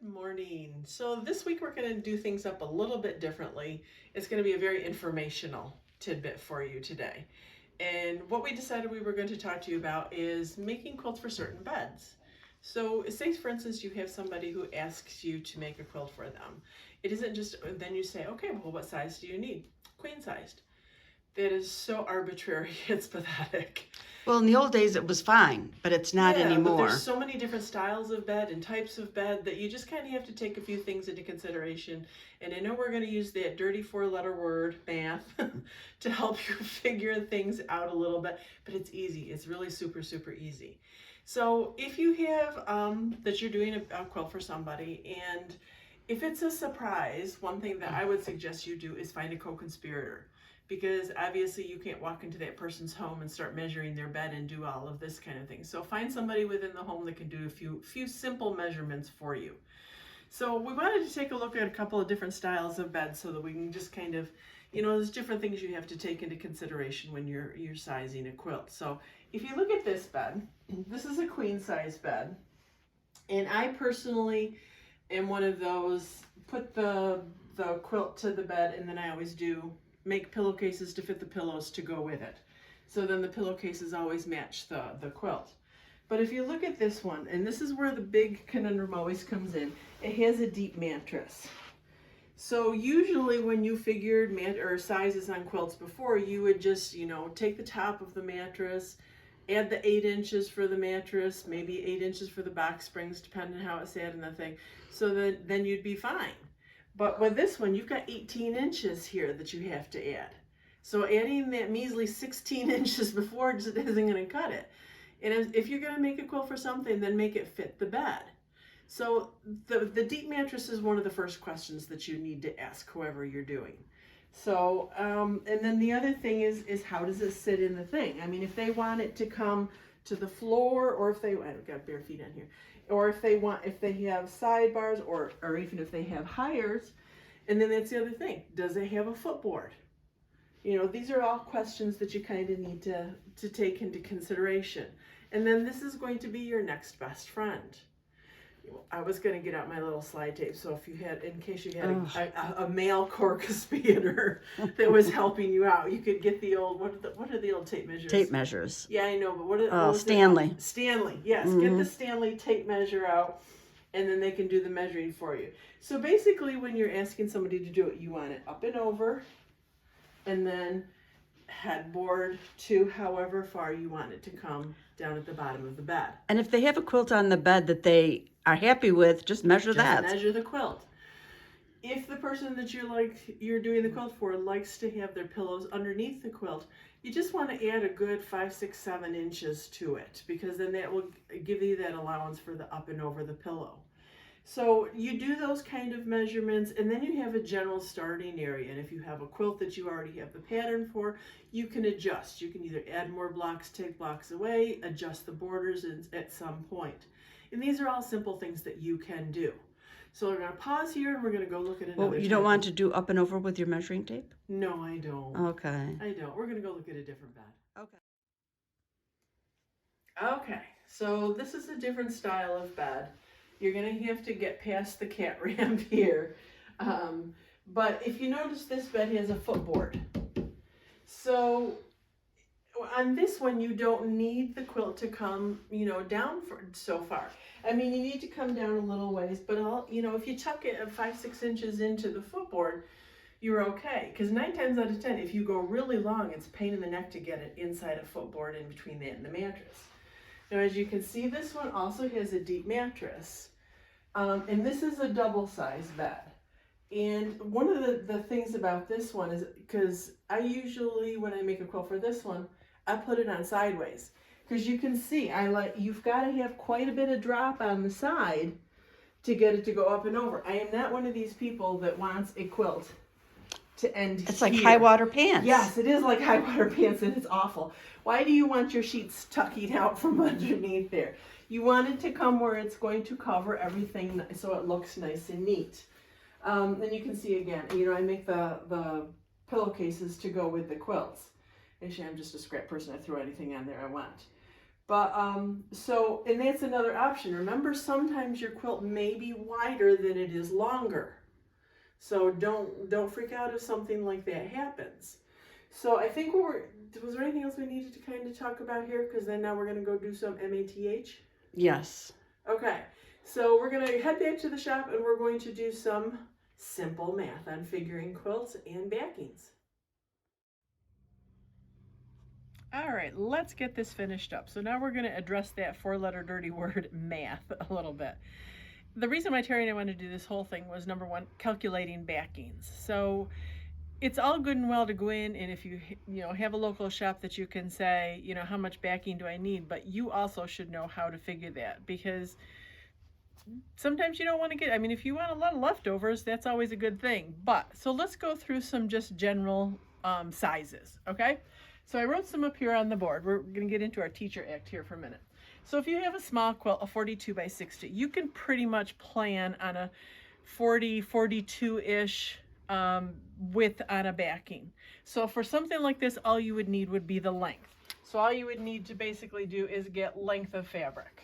Morning. So this week we're going to do things up a little bit differently. It's going to be a very informational tidbit for you today. And what we decided we were going to talk to you about is making quilts for certain beds. So say for instance you have somebody who asks you to make a quilt for them. It isn't just then you say, okay, well, what size do you need? Queen sized. That is so arbitrary, it's pathetic. Well, in the old days it was fine, but it's not anymore. But there's so many different styles of bed and types of bed that you just kind of have to take a few things into consideration. And I know we're going to use that dirty 4-letter word, math, to help you figure things out a little bit. But it's easy. It's really super, super easy. So if you have that you're doing a quilt for somebody, and if it's a surprise, one thing that I would suggest you do is find a co-conspirator. Because obviously you can't walk into that person's home and start measuring their bed and do all of this kind of thing. So find somebody within the home that can do a few simple measurements for you. So we wanted to take a look at a couple of different styles of beds so that we can just kind of, there's different things you have to take into consideration when you're sizing a quilt. So if you look at this bed, this is a queen size bed. And I personally am one of those, put the quilt to the bed, and then I always do make pillowcases to fit the pillows to go with it. So then the pillowcases always match the quilt. But if you look at this one, and this is where the big conundrum always comes in, it has a deep mattress. So usually when you figured sizes on quilts before, you would just, take the top of the mattress, add the 8 inches for the mattress, maybe 8 inches for the box springs, depending on how it sat in the thing. So then you'd be fine. But with this one, you've got 18 inches here that you have to add. So adding that measly 16 inches before just isn't going to cut it. And if you're going to make a quilt for something, then make it fit the bed. So the deep mattress is one of the first questions that you need to ask whoever you're doing. So, and then the other thing is how does it sit in the thing? I mean, if they want it to come to the floor, or if I've got bare feet on here, or if they have sidebars, or even if they have hires. And then that's the other thing, does it have a footboard? These are all questions that you kind of need to take into consideration. And then this is going to be your next best friend. I was going to get out my little slide tape, so in case you had a male corcuspiator that was helping you out, you could get the old, what are the old tape measures? Tape measures. Yeah, I know, but what was Stanley. Stanley, yes. Get the Stanley tape measure out, and then they can do the measuring for you. So basically, when you're asking somebody to do it, you want it up and over, and then headboard to however far you want it to come down at the bottom of the bed. And if they have a quilt on the bed that they are happy with, just measure that. Measure the quilt. If the person that you're doing the quilt for likes to have their pillows underneath the quilt, you just want to add a good 5, 6, 7 inches to it, because then that will give you that allowance for the up and over the pillow. So you do those kind of measurements, and then you have a general starting area. And if you have a quilt that you already have the pattern for, you can adjust. You can either add more blocks, take blocks away, adjust the borders at some point. And these are all simple things that you can do. So we're going to pause here, and we're going to go look at another. Well, you don't want to do up and over with your measuring tape? No, I don't. Okay. I don't. We're going to go look at a different bed. Okay. Okay, so this is a different style of bed. You're going to have to get past the cat ramp here. But if you notice, this bed has a footboard. So on this one, you don't need the quilt to come, down so far. I mean, you need to come down a little ways, but if you tuck it 5, 6 inches into the footboard, you're okay. Because 9 times out of 10, if you go really long, it's a pain in the neck to get it inside a footboard in between that and the mattress. Now, as you can see, this one also has a deep mattress, and this is a double-sized bed. And one of the things about this one is, because I usually, when I make a quilt for this one, I put it on sideways. Because you can see, you've got to have quite a bit of drop on the side to get it to go up and over. I am not one of these people that wants a quilt to end It's like high water pants. Yes, it is like high water pants, and it's awful. Why do you want your sheets tucking out from underneath there? You want it to come where it's going to cover everything so it looks nice and neat. And you can see again, I make the pillowcases to go with the quilts. Actually, I'm just a scrap person. I throw anything on there I want. But so, and that's another option. Remember, sometimes your quilt may be wider than it is longer. So don't freak out if something like that happens. So I think was there anything else we needed to kind of talk about here? Because then now we're going to go do some MATH. Yes. Okay, so we're going to head back to the shop and we're going to do some simple math on figuring quilts and backings. All right, let's get this finished up. So now we're going to address that 4-letter dirty word math a little bit. The reason why Terry and I wanted to do this whole thing was, number one, calculating backings. So it's all good and well to go in, and if you have a local shop that you can say, how much backing do I need, but you also should know how to figure that, because sometimes you don't want to get, if you want a lot of leftovers, that's always a good thing. But so let's go through some just general sizes, okay? So I wrote some up here on the board. We're going to get into our teacher act here for a minute. So if you have a small quilt, a 42 by 60, you can pretty much plan on a 40, 42-ish width on a backing. So for something like this, all you would need would be the length. So all you would need to basically do is get length of fabric.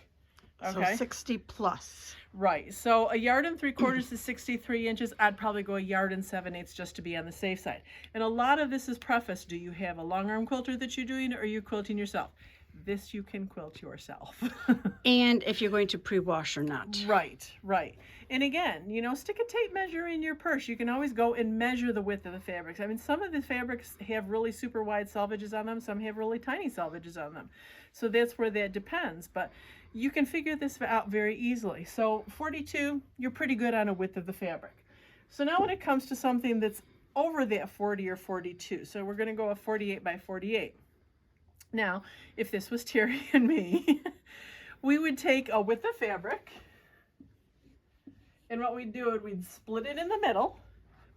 Okay. So 60 plus. Right. So 1 3/4 is 63 inches. I'd probably go 1 7/8 just to be on the safe side. And a lot of this is prefaced. Do you have a long arm quilter that you're doing, or are you quilting yourself? This you can quilt yourself. And if you're going to pre-wash or not. Right, right. And again, stick a tape measure in your purse. You can always go and measure the width of the fabrics. Some of the fabrics have really super wide selvages on them. Some have really tiny selvages on them. So that's where that depends. But you can figure this out very easily. So 42, you're pretty good on a width of the fabric. So now when it comes to something that's over that 40 or 42, so we're going to go a 48 by 48. Now, if this was Terry and me, we would take a width of fabric, and what we'd do is we'd split it in the middle.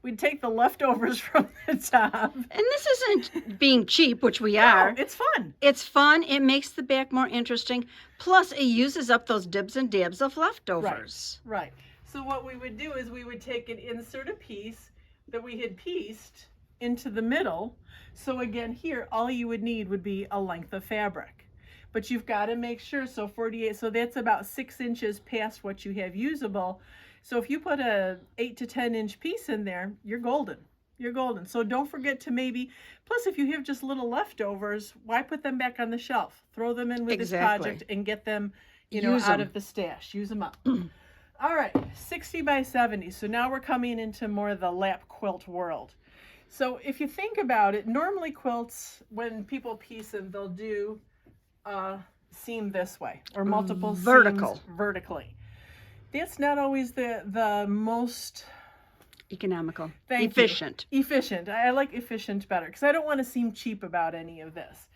We'd take the leftovers from the top. And this isn't being cheap, which we are. No, it's fun. It's fun. It makes the back more interesting. Plus, it uses up those dibs and dabs of leftovers. Right. So what we would do is we would take and insert a piece that we had pieced into the middle. So again, here, all you would need would be a length of fabric. But you've got to make sure, so 48, so that's about 6 inches past what you have usable. So if you put a 8 to 10 inch piece in there, you're golden. You're golden. So don't forget to maybe, plus if you have just little leftovers, why put them back on the shelf? Throw them in with this project and get them, out of the stash. Use them up. All right, 60 by 70. So now we're coming into more of the lap quilt world. So if you think about it, normally quilts, when people piece them, they'll do a seam this way or multiple seams vertically. That's not always the most economical. Efficient. Efficient. I like efficient better because I don't want to seem cheap about any of this.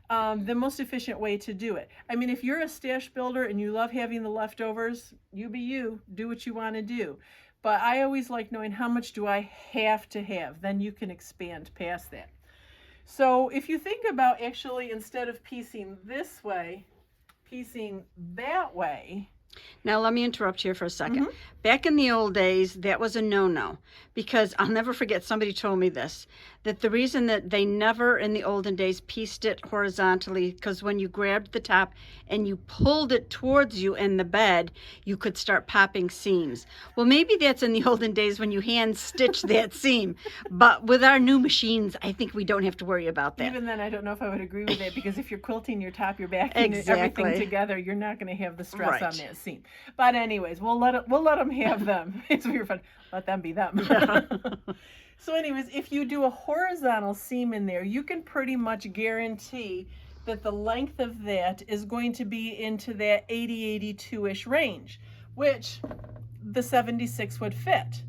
The most efficient way to do it. If you're a stash builder and you love having the leftovers, you be you. Do what you want to do. But I always like knowing how much do I have to have. Then you can expand past that. So if you think about actually, instead of piecing this way, piecing that way. Now, let me interrupt here for a second. Back in the old days, that was a no-no, because I'll never forget, somebody told me this, that the reason that they never in the olden days pieced it horizontally, because when you grabbed the top and you pulled it towards you in the bed, you could start popping seams. Well, maybe that's in the olden days when you hand stitch that seam, but with our new machines, I think we don't have to worry about that. Even then, I don't know if I would agree with that, because if you're quilting your top, your back, and everything together, you're not going to have the stress on that seam. But anyways, we'll let them have them. It's weird fun. Let them be them. Yeah. So anyways, if you do a horizontal seam in there, you can pretty much guarantee that the length of that is going to be into that 80, 82-ish range, which the 76 would fit.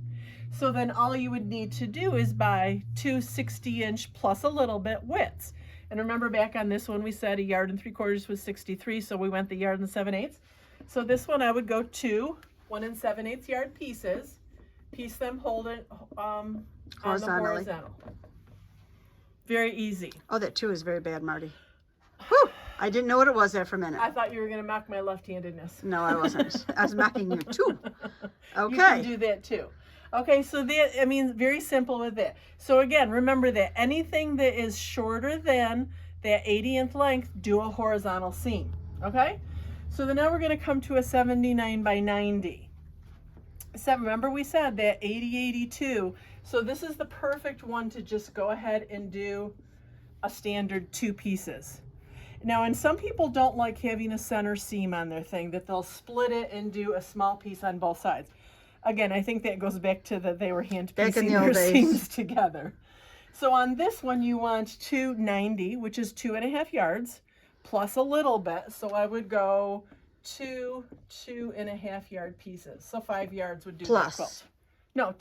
So then all you would need to do is buy 2 60-inch plus a little bit widths. And remember, back on this one, we said 1 3/4 was 63, so we went the 1 7/8. So this one, I would go 2 1 7/8 yard pieces, piece them, hold it on the horizontal. Very easy. Oh, that 2 is very bad, Marty. Whew, I didn't know what it was there for a minute. I thought you were going to mock my left-handedness. No, I wasn't. I was mocking you too. Okay. You can do that too. Okay, so that, very simple with that. So again, remember that anything that is shorter than that 80th length, do a horizontal seam. Okay, so then now we're going to come to a 79 by 90. So remember we said that 80-82, so this is the perfect one to just go ahead and do a standard 2 pieces. Now, and some people don't like having a center seam on their thing, that they'll split it and do a small piece on both sides. Again, I think that goes back to that they were hand piecing their seams together. So on this one, you want 290, which is 2.5 yards, plus a little bit. So I would go 2.5 yard pieces. So 5 yards would do plus. The quilt. No,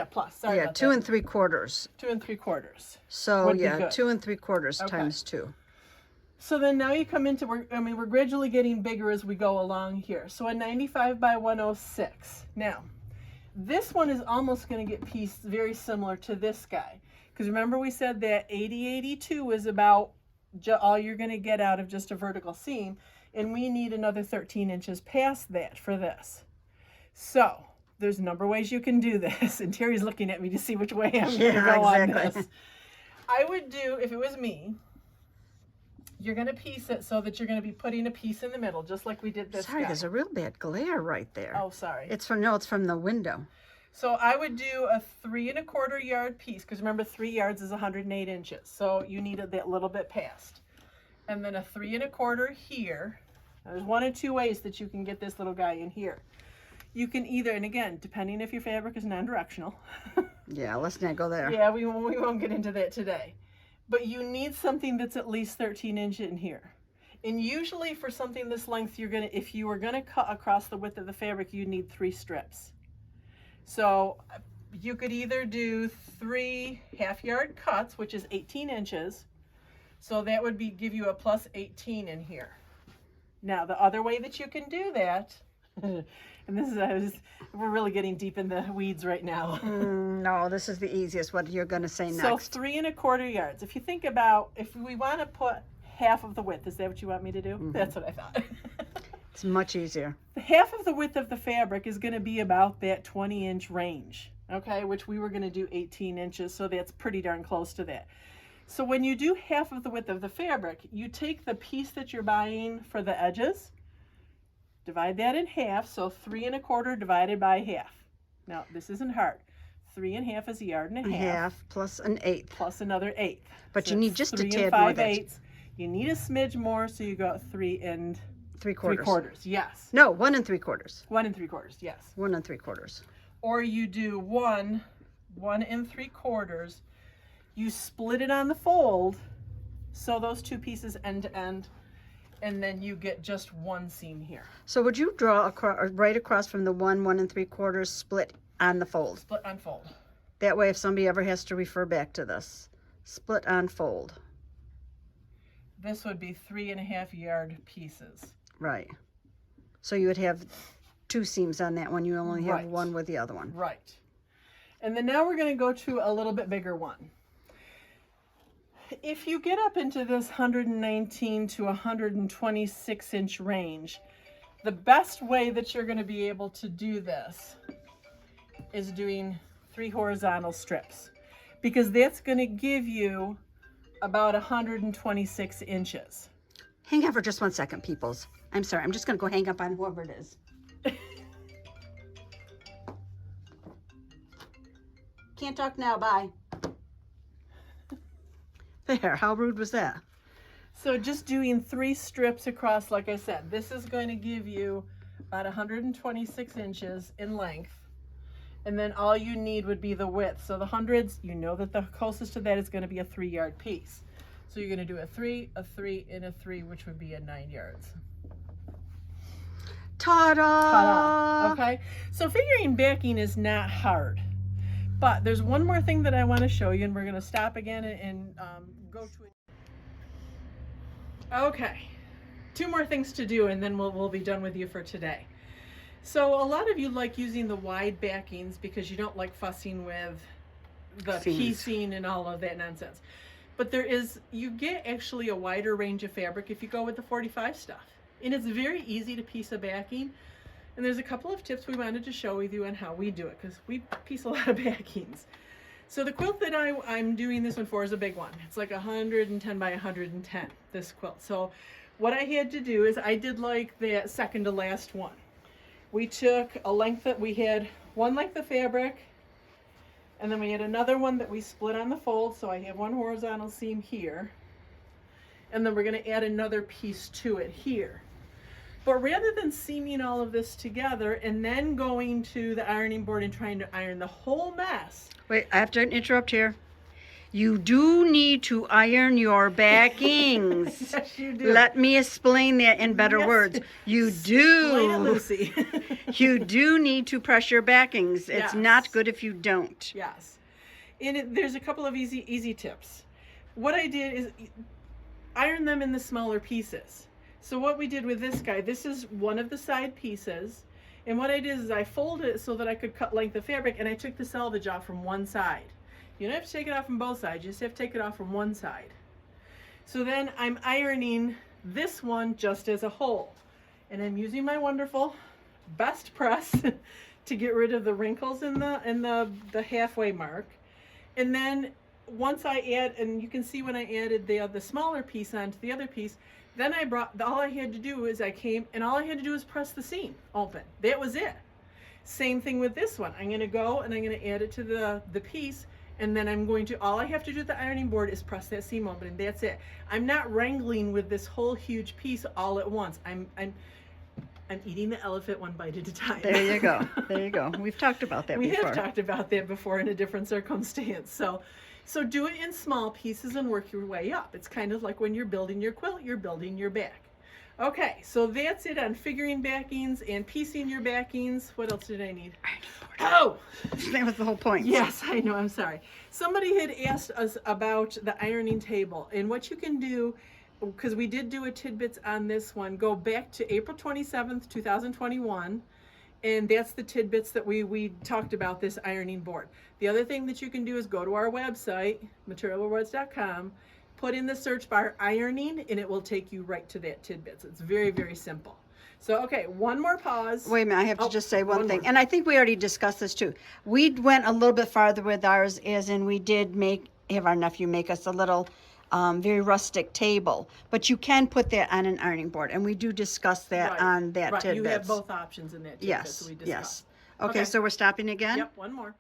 plus. Sorry. Yeah, 2 3/4. 2 3/4. So yeah, 2 3/4 Okay. times 2. So then now you come into, we're gradually getting bigger as we go along here. So a 95 by 106. Now, this one is almost going to get pieced very similar to this guy. Because remember we said that 80-82 is about all you're going to get out of just a vertical seam. And we need another 13 inches past that for this. So there's a number of ways you can do this. And Terry's looking at me to see which way I'm going to go on this. I would do, if it was me, you're going to piece it so that you're going to be putting a piece in the middle, just like we did this Sorry, guy. there's a real bad glare right there. Oh, sorry. It's from the window. So I would do a 3 1/4 yard piece, because remember 3 yards is 108 inches. So you needed that little bit past. And then a 3 1/4 here. Now, there's 1 of 2 ways that you can get this little guy in here. You can either, and again, depending if your fabric is non-directional. Yeah, let's not go there. Yeah, we won't get into that today. But you need something that's at least 13 inches in here. And usually for something this length, if you were gonna cut across the width of the fabric, you need 3 strips. So you could either do 3 half-yard cuts, which is 18 inches. So that would give you a plus 18 in here. Now, the other way that you can do that, and this is, we're really getting deep in the weeds right now. No, this is the easiest. What you're going to say next. So 3 1/4 yards. If you think about, if we want to put half of the width, is that what you want me to do? That's what I thought. It's much easier. The half of the width of the fabric is going to be about that 20-inch range, okay, which we were going to do 18 inches, so that's pretty darn close to that. So when you do half of the width of the fabric, you take the piece that you're buying for the edges, divide that in half, so 3 1/4 divided by half. Now, this isn't hard. 3 1/2 is a yard and a half. Plus an 1/8. Plus another 1/8. But so you need just a 3 tad more. 5/8. You need a smidge more, so you go 3 3/4. Yes. No, 1 3/4. 1 3/4. Yes. 1 3/4. Or you do 1 3/4. You split it on the fold, so those 2 pieces end to end, and then you get just 1 seam here. So would you draw right across from the 1 3/4 split on the fold? Split on fold. That way, if somebody ever has to refer back to this, split on fold. This would be 3 1/2 yard pieces. Right. So you would have 2 seams on that one. You only have Right. 1 with the other one. Right. And then now we're going to go to a little bit bigger one. If you get up into this 119 to 126 inch range, the best way that you're going to be able to do this is doing 3 horizontal strips, because that's going to give you about 126 inches. Hang on for just 1 second, peoples. I'm sorry. I'm just going to go hang up on whoever it is. Can't talk now. Bye. There. How rude was that? So just doing 3 strips across, like I said, this is going to give you about 126 inches in length. And then all you need would be the width. So the hundreds, you know that the closest to that is going to be a 3 yard piece. So you're going to do a 3, and a 3, which would be a 9 yards. Ta-da! Ta-da! Okay, so figuring backing is not hard. But there's one more thing that I want to show you, and we're going to stop again and go to it. Okay, 2 more things to do, and then we'll be done with you for today. So a lot of you like using the wide backings because you don't like fussing with the piecing and all of that nonsense. But you get actually a wider range of fabric if you go with the 45 stuff. And it's very easy to piece a backing. And there's a couple of tips we wanted to show with you on how we do it, because we piece a lot of backings. So the quilt that I'm doing this one for is a big one. It's like 110 by 110, this quilt. So what I had to do is I did like the second to last one. We took a length that we had one length of fabric, and then we had another one that we split on the fold, so I have one horizontal seam here, and then we're going to add another piece to it here. But rather than seaming all of this together and then going to the ironing board and trying to iron the whole mess. Wait, I have to interrupt here. You do need to iron your backings. Yes, you do. Let me explain that in better Yes. words. You Explain it, do. Lucy. You do need to press your backings. It's Yes. not good if you don't. Yes. And there's a couple of easy tips. What I did is iron them in the smaller pieces. So what we did with this guy, this is one of the side pieces. And what I did is I folded it so that I could cut length of fabric, and I took the selvage off from one side. You don't have to take it off from both sides, you just have to take it off from one side. So then I'm ironing this one just as a whole. And I'm using my wonderful best press to get rid of the wrinkles in the halfway mark. And then once I add, and you can see when I added the smaller piece onto the other piece, then I brought, all I had to do is I came, and all I had to do was press the seam open. That was it. Same thing with this one. I'm gonna go and I'm gonna add it to the piece, and then I'm going to, all I have to do with the ironing board is press that seam open, and that's it. I'm not wrangling with this whole huge piece all at once. I'm eating the elephant one bite at a time. There you go. There you go. We've talked about that We before. have talked about that before in a different circumstance. So do it in small pieces and work your way up. It's kind of like when you're building your quilt, you're building your back. Okay, so that's it on figuring backings and piecing your backings. What else did I need? Oh! That was the whole point. Yes, I know, I'm sorry. Somebody had asked us about the ironing table, and what you can do, because we did do a tidbits on this one, go back to April 27th, 2021, and that's the tidbits that we talked about, this ironing board. The other thing that you can do is go to our website, materialawards.com, put in the search bar ironing, and it will take you right to that tidbits. It's very, very simple. So, okay, one more pause. Wait a minute, I have to just say one thing. more. And I think we already discussed this too. We went a little bit farther with ours, as in we did have our nephew make us a little very rustic table. But you can put that on an ironing board, and we do discuss that Right, on that right. tidbits. You have both options in that tidbits Yes, that we yes. discussed. Okay, so we're stopping again? Yep, one more.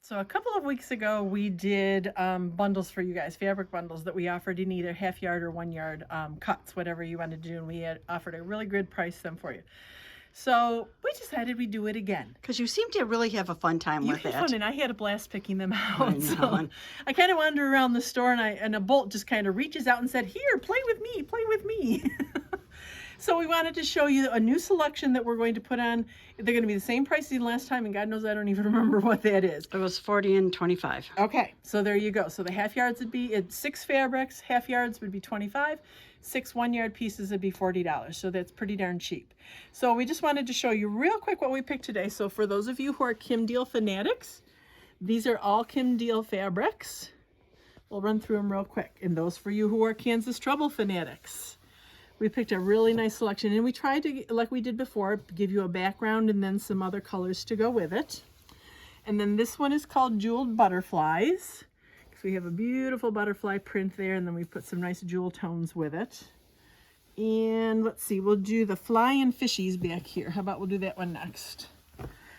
So a couple of weeks ago, we did bundles for you guys, fabric bundles that we offered in either half yard or 1 yard cuts, whatever you wanted to do. And we had offered a really good price them for you. So we decided we'd do it again. Because you seem to really have a fun time You with had that. fun, and I had a blast picking them out. I know. So I kind of wandered around the store, and a bolt just kind of reaches out and said, "Here, play with me, play with me." So we wanted to show you a new selection that we're going to put on. They're going to be the same price as last time, and God knows I don't even remember what that is. It was 40 and 25. Okay, so there you go. So the half yards would be, it's 6 fabrics, half yards would be 25, 6 1-yard pieces would be $40. So that's pretty darn cheap. So we just wanted to show you real quick what we picked today. So for those of you who are Kim Diehl fanatics, these are all Kim Diehl fabrics. We'll run through them real quick. And those for you who are Kansas Trouble fanatics, we picked a really nice selection, and we tried to, like we did before, give you a background and then some other colors to go with it. And then this one is called Jeweled Butterflies. So we have a beautiful butterfly print there, and then we put some nice jewel tones with it. And let's see, we'll do the flying fishies back here. How about we'll do that one next?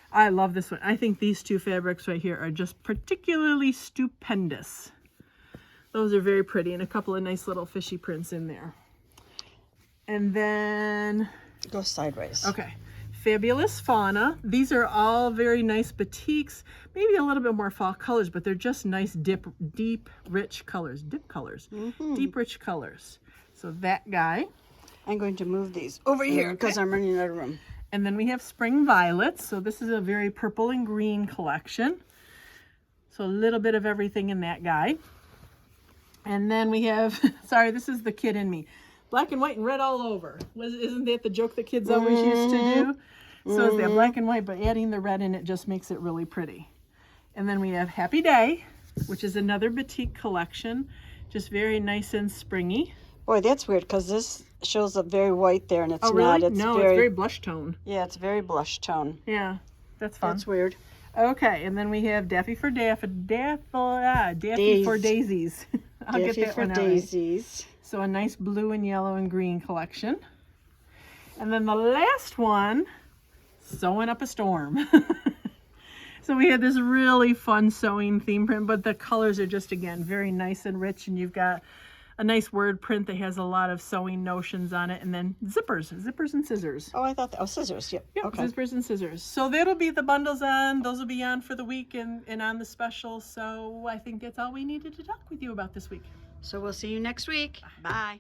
I love this one. I think these two fabrics right here are just particularly stupendous. Those are very pretty, and a couple of nice little fishy prints in there. And then, Go sideways. okay, Fabulous Fauna. These are all very nice batiks, maybe a little bit more fall colors, but they're just nice deep, rich colors. Dip colors. Deep, rich colors. So that guy. I'm going to move these over here because I'm running out of room. And then we have Spring Violets. So this is a very purple and green collection. So a little bit of everything in that guy. And then we have, sorry, this is the kid in me. Black and white and red all over. Isn't that the joke that kids always used to do? So it's that black and white, but adding the red in it just makes it really pretty. And then we have Happy Day, which is another batik collection. Just very nice and springy. Boy, that's weird because this shows up very white there, and it's Oh, really? not. It's no, very, it's very blush tone. Yeah, it's very blush tone. Yeah, that's fun. That's weird. Okay, and then we have Daffy for Daffy for Daisies. I'll get Daffy that for one out. Daisies. So a nice blue and yellow and green collection. And then the last one, Sewing Up a Storm. So we had this really fun sewing theme print, but the colors are just, again, very nice and rich, and you've got a nice word print that has a lot of sewing notions on it, and then zippers and scissors. Oh, I thought that. Oh, scissors. Yep. Yep, Okay. zippers and scissors. So that'll be the bundles on. Those will be on for the week and on the special. So I think that's all we needed to talk with you about this week. So we'll see you next week. Bye.